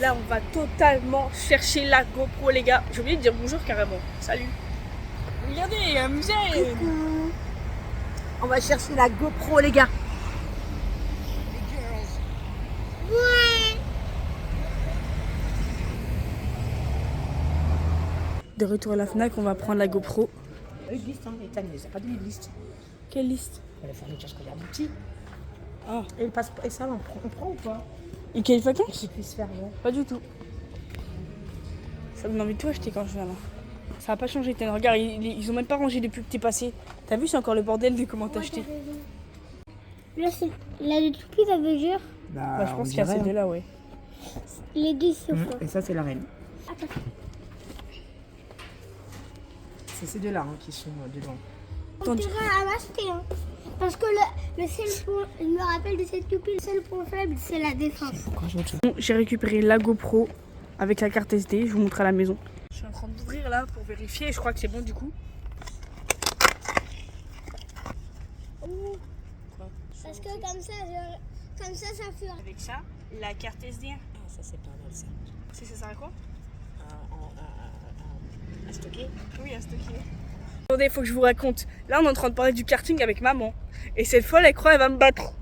Là, on va totalement chercher la GoPro, les gars. J'ai oublié de dire bonjour carrément. Salut. Regardez, amusez. Coucou. On va chercher la GoPro, les gars. Ouais. De retour à la Fnac, on va prendre la GoPro. Une liste, hein, Ethan, il n'a pas donné de liste. Quelle liste? La fourniture scolaire du petit. Ah. Et, le passeport, et ça, on prend ou pas? Et quelles vacances? Qu'il puisse faire, ouais. Pas du tout. Ça me donne envie de tout acheter quand je viens là. Ça a pas changé, Ethan. Regarde, ils ont même pas rangé depuis que t'es passé. T'as vu, c'est encore le bordel de comment t'acheter. Là, c'est la de Toupie, ça veut dire. Bah, je pense qu'il y a ces deux là, ouais. Les deux, c'est quoi? Et ça, c'est la reine. Attends. C'est ces deux-là hein, qui sont devant. On dirait à m'acheter, hein. Parce que le seul point, je me rappelle de cette Toupie, le seul point faible, c'est la défense. Bon, j'ai récupéré la GoPro avec la carte SD. Je vous montre à la maison. Je suis en train d'ouvrir là pour vérifier. Je crois que c'est bon du coup. Parce que comme ça, ça fait. Avec ça, la carte SD. Ah, ça, c'est pas mal, ça. Ça sert à quoi? À stocker. Oui, à stocker. Attendez, faut que je vous raconte. Là, on est en train de parler du karting avec maman. Et cette folle, elle croit, elle va me battre.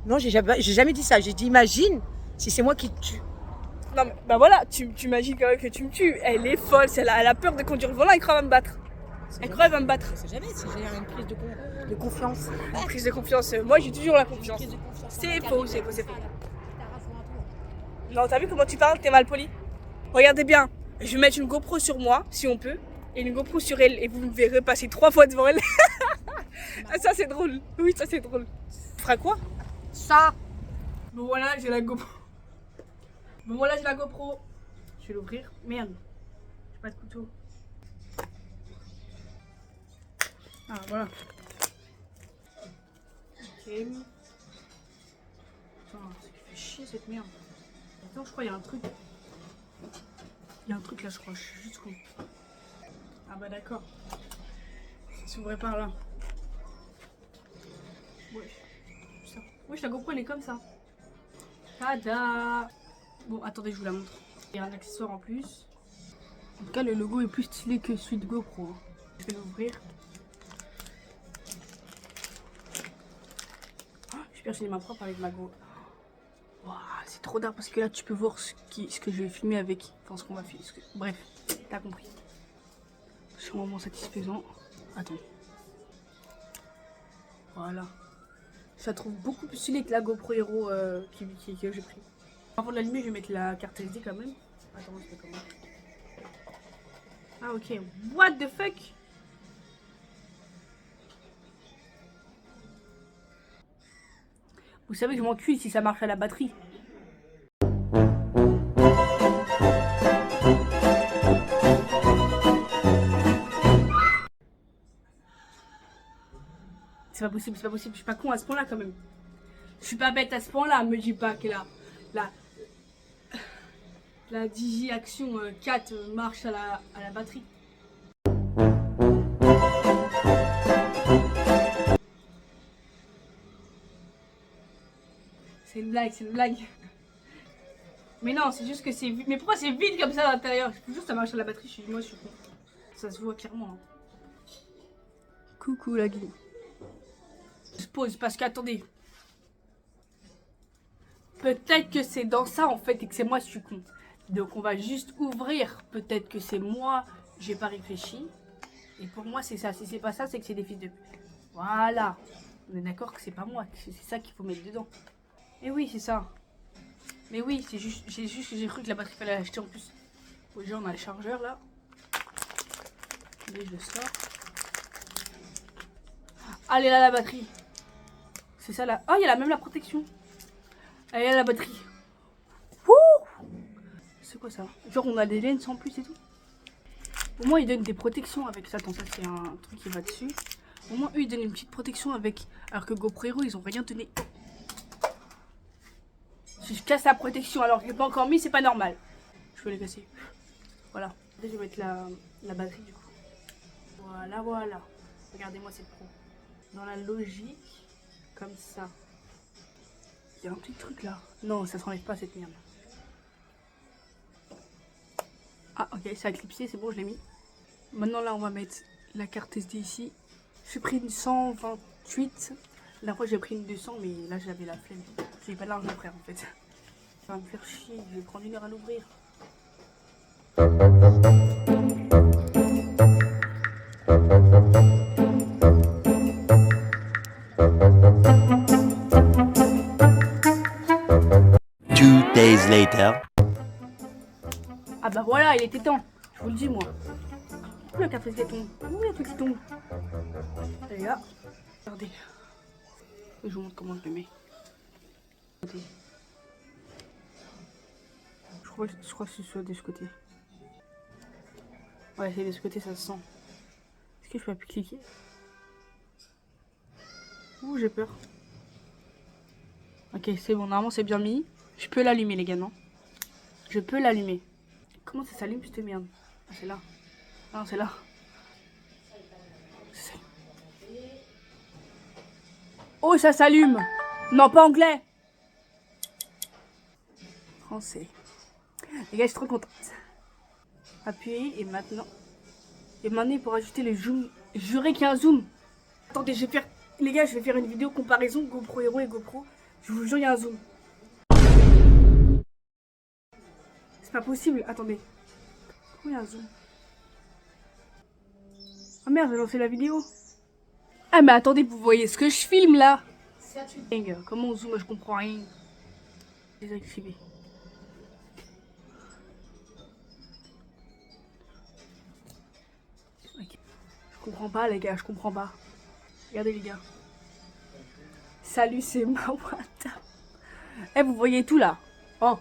Non, j'ai jamais dit ça. J'ai dit, imagine si c'est moi qui te tue. Non, mais bah voilà, tu imagines quand même que tu me tues. Elle est folle, elle a peur de conduire le volant, elle croit qu'elle va me battre. Elle croit qu'elle va me battre. Je sais jamais si j'ai une prise de confiance. Une prise de confiance. Moi, j'ai toujours la confiance. C'est faux, c'est faux, c'est faux. Non, t'as vu comment tu parles? T'es mal poli. Regardez bien, je vais mettre une GoPro sur moi, si on peut, et une GoPro sur elle, et vous me verrez passer 3 fois devant elle. Ah, ça c'est drôle. Oui, ça c'est drôle. Tu feras quoi? Ça. Bon voilà, j'ai la GoPro. Bon voilà, j'ai la GoPro. Je vais l'ouvrir. Merde, j'ai pas de couteau. Ah voilà. Ok. Attends, ça fait chier cette merde. Attends, je crois qu'il y a un truc. Il y a un truc là, je crois. Je suis juste con. Ah bah d'accord. Ça s'ouvrait par là. Wesh. Wesh, la GoPro elle est comme ça. Tada! Bon, attendez, je vous la montre. Il y a un accessoire en plus. En tout cas, le logo est plus stylé que celui de GoPro. Je vais l'ouvrir. Oh, je vais ma propre avec ma GoPro. Wow, c'est trop d'art parce que là, tu peux voir ce que je vais filmer avec. Enfin, ce qu'on va filmer. Bref, t'as compris. C'est vraiment satisfaisant. Attends. Voilà. Ça trouve beaucoup plus stylé que la GoPro Hero que j'ai pris. Avant de l'allumer, je vais mettre la carte SD quand même. Attends, je fais comment? Ah ok. What the fuck? Vous savez que je m'encuis si ça marche à la batterie. C'est pas possible, c'est pas possible. Je suis pas con à ce point-là quand même. Je suis pas bête à ce point-là. Me dis pas que la Digi Action 4 marche à la batterie. C'est une blague, c'est une blague. Mais non, c'est juste que c'est vide. Mais pourquoi c'est vide comme ça à l'intérieur? Je peux juste ça marche à la batterie. Moi, je suis con. Ça se voit clairement. Hein. Coucou la gueule. Je pose parce qu'attendez. Peut-être que c'est dans ça en fait et que c'est moi je suis con. Donc on va juste ouvrir. Peut-être que c'est moi, j'ai pas réfléchi. Et pour moi c'est ça. Si c'est pas ça, c'est que c'est des fils de pute. Voilà. On est d'accord que c'est pas moi. C'est ça qu'il faut mettre dedans. Et oui, c'est ça. Mais oui, c'est juste que j'ai cru que la batterie fallait l'acheter en plus. Déjà on a le chargeur là. Allez, je le sors. Allez là la batterie. C'est ça là. Oh, il y a même la protection. Allez là la batterie. C'est quoi ça? Genre on a des lenses en plus et tout. Au moins ils donnent des protections avec ça. Attends, ça c'est un truc qui va dessus. Au moins eux ils donnent une petite protection avec. Alors que GoPro Hero ils ont rien donné. Si je casse la protection alors que je l'ai pas encore mis, c'est pas normal. Je peux les casser. Voilà. Je vais mettre la batterie du coup. Voilà, voilà. Regardez-moi cette pro. Dans la logique, comme ça. Il y a un petit truc là. Non, ça s'enlève pas cette merde. Ah ok, ça a clipsé, c'est bon, je l'ai mis. Maintenant là, on va mettre la carte SD ici. J'ai pris une 128. La dernière fois j'ai pris une 200, mais là j'avais la flemme. J'ai pas l'argent frère en fait. Ça va me faire chier, je vais prendre 1 heure à l'ouvrir. Two days later. Ah bah voilà, il était temps. Je vous le dis moi. Où la carte SD tombe? Où la petite tombe? Elle est là. Regardez. Je vous montre comment je le mets. Regardez. Je crois que c'est soit de ce côté. Ouais, c'est de ce côté, ça se sent. Est-ce que je peux plus cliquer? Ouh, j'ai peur. Ok, c'est bon, normalement c'est bien mis. Je peux l'allumer, les gars, non? Je peux l'allumer. Comment ça s'allume cette merde? Ah, c'est là. Non, c'est là. Oh, ça s'allume! Non, pas anglais! Français. Les gars, je suis trop contente. Appuyez et maintenant. Et maintenant, pour ajouter le zoom. Jurez qu'il y a un zoom. Attendez, je vais faire. Les gars, je vais faire une vidéo comparaison GoPro Hero et GoPro. Je vous jure, il y a un zoom. C'est pas possible. Attendez. Pourquoi il y a un zoom? Ah merde, j'ai lancé la vidéo. Ah mais attendez, vous voyez ce que je filme là? Comment on zoome? Je comprends rien. Désactiver. Okay. Je comprends pas les gars, je comprends pas. Regardez les gars. Salut, c'est Mawata. Eh, vous voyez tout là? Oh.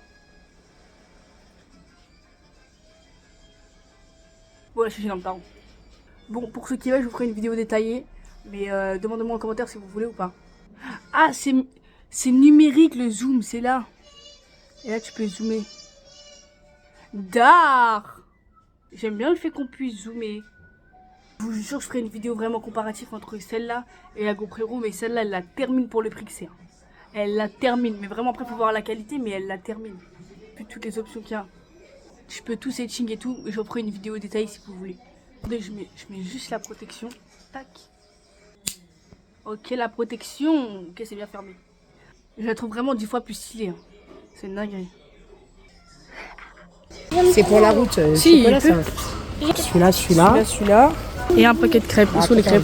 Bon, là, je suis dans le temps. Bon, pour ceux qui veulent, je vous ferai une vidéo détaillée. Mais demandez-moi en commentaire si vous voulez ou pas. Ah, c'est numérique le zoom, c'est là. Et là, tu peux zoomer. D'art. J'aime bien le fait qu'on puisse zoomer. Je vous jure, je ferai une vidéo vraiment comparative entre celle-là et la GoPro Hero. Mais celle-là, elle la termine pour le prix que c'est. Elle la termine. Mais vraiment, après, il faut voir la qualité, mais elle la termine. Puis toutes les options qu'il y a. Je peux tout setting et tout. Et je vous ferai une vidéo détaillée si vous voulez. Attendez, je mets juste la protection. Tac. Ok, la protection. Ok, c'est bien fermé. Je la trouve vraiment 10 fois plus stylée. Hein. C'est une dinguerie. C'est pour la route. Si, chocolat, ça. Celui-là. Et un paquet de crêpes. Où sont les crêpes?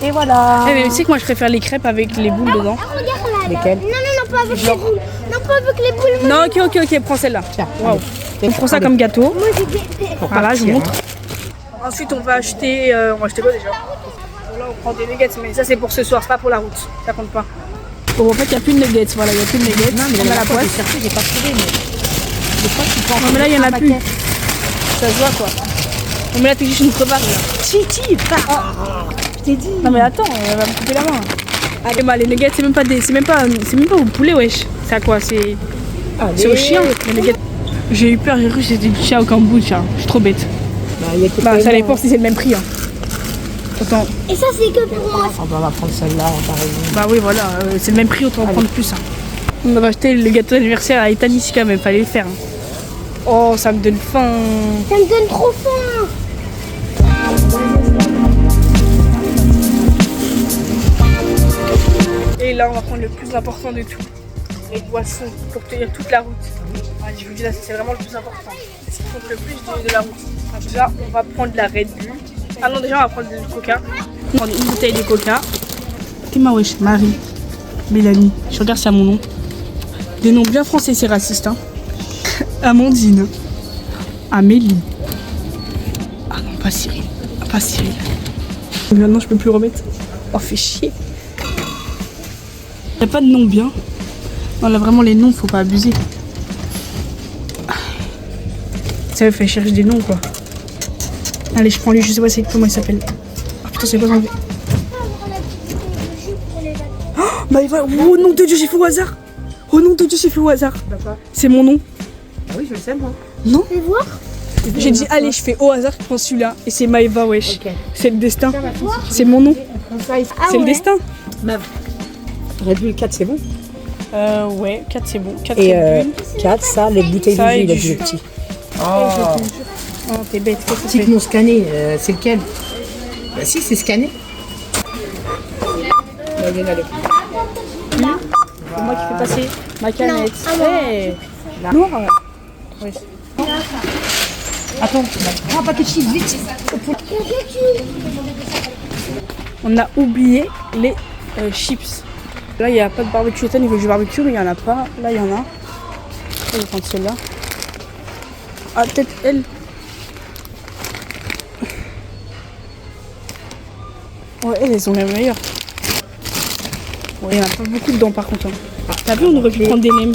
Et voilà. Eh, mais tu sais que moi je préfère les crêpes avec les boules dedans. Ah, regarde là. Lesquelles? Non, pas avec les boules. Non, pas avec les boules. Non, ok, prends celle-là. Tiens, Waouh. On prend ça comme gâteau. Moi, j'ai des... Voilà, je vous montre. Ensuite, on va acheter quoi déjà? Bon, là, on prend des nuggets, mais ça c'est pour ce soir, c'est pas pour la route. Ça compte pas. Bon, en fait, il n'y a plus de nuggets. Voilà, il n'y a plus de nuggets. Non, mais on a la boîte. J'ai pas trouvé, mais je crois que tu prends. Non, mais là, il n'y en a plus. Ça se voit quoi. Non, mais là, t'es juste une crevarde là. Titi, je t'ai dit. Non, mais attends, elle va me couper la main. Allez, bah, les nuggets, c'est même pas au poulet, wesh. C'est à quoi? C'est au chien, les nuggets. J'ai eu peur, j'ai cru que c'était du chien au kombucha. Je suis trop bête. Bah, ça dépend si c'est le même prix. Hein. Attends. Et ça, c'est que pour moi. On va prendre celle-là, on va raison. Bah oui, voilà, c'est le même prix, autant en prendre plus. Hein. On va acheter le gâteau d'anniversaire à Itanissi quand même, fallait le faire. Hein. Oh, ça me donne faim. Ça me donne trop faim. Et là, on va prendre le plus important de tout. Les boissons pour tenir toute la route. Ouais, je vous dis là, c'est vraiment le plus important. Ce qui compte le plus de la route. Donc, déjà, on va prendre de la Red Bull. Ah non, déjà, on va prendre du Coca. On va prendre une bouteille de Coca. T'es ma wesh, Marie, Mélanie. Je regarde si y a mon nom. Des noms bien français, c'est raciste. Hein. Amandine. Amélie. Ah non, pas Cyril. Pas Cyril. Maintenant, je peux plus remettre. Oh, fait chier. Il n'y a pas de nom bien. Non, là, vraiment, les noms, faut pas abuser. Ça me fait chercher des noms, quoi. Allez, je prends lui, je sais pas comment il s'appelle. Ah putain, c'est pas enlevé. Oh, bah, il va. Oh nom de Dieu, j'ai fait au hasard. Oh nom de Dieu, j'ai fait au hasard. C'est mon nom. Ah oui, je le sais, moi. Non. Fais voir. J'ai dit, allez, je fais au hasard, je prends celui-là. Et c'est Maëva, wesh. Ok. C'est le destin. C'est mon nom. C'est le destin. Red Bull 4, c'est bon. Ouais, 4 c'est bon. 4 Et Red Bull. 4, ça, les bouteilles de Ça et jus, il a du dit le jus. petit. Oh, Oh, t'es bête, qu'est-ce que c'est c'est? que non scanné, c'est lequel? Bah si, c'est scanné. Bah, viens aller. C'est moi qui fais passer ma canette. à moi. Hey, la noire. Oui. Attends, prends un paquet de chips, vite. On a oublié les chips. Là, il n'y a pas de barbecue. Ethan, il veut du barbecue, mais il n'y en a pas. Là, il y en a. Je vais prendre celle-là. Ah, peut-être elle. Ouais, elles sont les meilleures. Ouais, il n'y en a pas beaucoup dedans, par contre. Hein. T'as vu, on aurait pu prendre des nems.